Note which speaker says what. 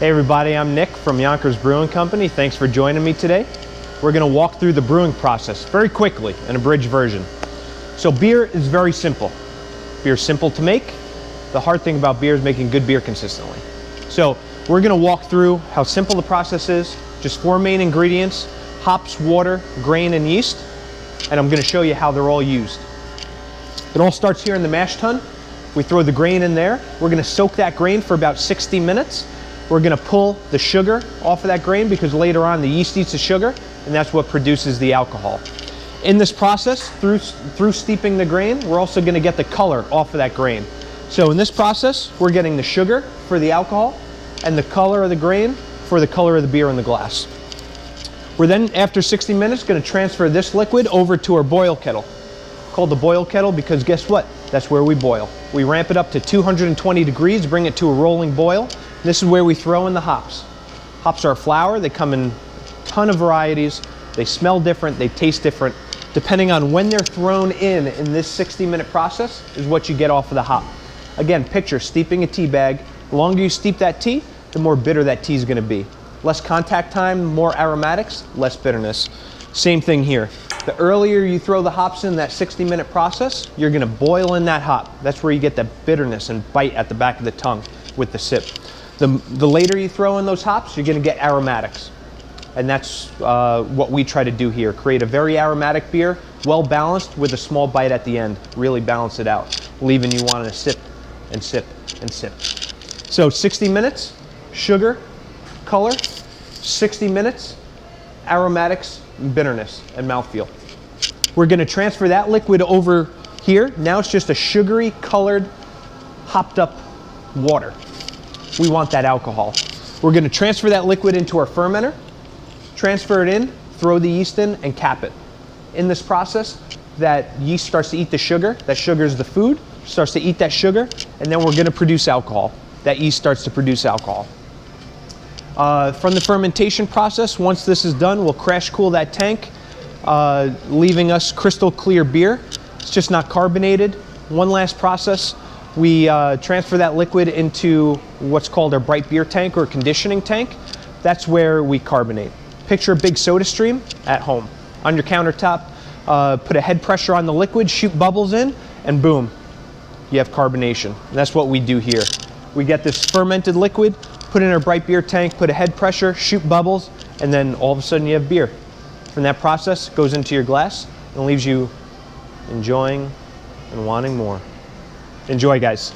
Speaker 1: Hey everybody, I'm Nick from Yonkers Brewing Company. Thanks for joining me today. We're going to walk through the brewing process very quickly, an abridged version. So beer is very simple. Beer is simple to make. The hard thing about beer is making good beer consistently. So we're going to walk through how simple the process is, just 4 main ingredients: hops, water, grain, and yeast. And I'm going to show you how they're all used. It all starts here in the mash tun. We throw the grain in there. We're going to soak that grain for about 60 minutes. We're going to pull the sugar off of that grain because later on the yeast eats the sugar, and that's what produces the alcohol. In this process, through steeping the grain, we're also going to get the color off of that grain. So in this process, we're getting the sugar for the alcohol and the color of the grain for the color of the beer in the glass. We're then, after 60 minutes, going to transfer this liquid over to our boil kettle. Called the boil kettle because guess what? That's where we boil. We ramp it up to 220 degrees, bring it to a rolling boil. This is where we throw in the hops. Hops are a flower. They come in a ton of varieties. They smell different. They taste different. Depending on when they're thrown in this 60-minute process is what you get off of the hop. Again, picture steeping a tea bag. The longer you steep that tea, the more bitter that tea is going to be. Less contact time, more aromatics, less bitterness. Same thing here. The earlier you throw the hops in that 60-minute process, you're going to boil in that hop. That's where you get that bitterness and bite at the back of the tongue with the sip. The later you throw in those hops, you're going to get aromatics. And that's what we try to do here. Create a very aromatic beer, well balanced with a small bite at the end. Really balance it out, leaving you wanting to sip and sip and sip. So 60 minutes, sugar, color, 60 minutes, aromatics, bitterness, and mouthfeel. We're going to transfer that liquid over here. Now it's just a sugary, colored, hopped up water. We want that alcohol. We're going to transfer that liquid into our fermenter, transfer it in, throw the yeast in, and cap it. In this process, that yeast starts to eat the sugar. That sugar is the food, starts to eat that sugar, and then we're going to produce alcohol. That yeast starts to produce alcohol. From the fermentation process, once this is done, we'll crash cool that tank, leaving us crystal clear beer. It's just not carbonated. One last process. We transfer that liquid into what's called our bright beer tank or conditioning tank. That's where we carbonate. Picture a big soda stream at home. On your countertop, put a head pressure on the liquid, shoot bubbles in, and boom, you have carbonation. And that's what we do here. We get this fermented liquid, put it in our bright beer tank, put a head pressure, shoot bubbles, and then all of a sudden you have beer. From that process, it goes into your glass and leaves you enjoying and wanting more. Enjoy, guys.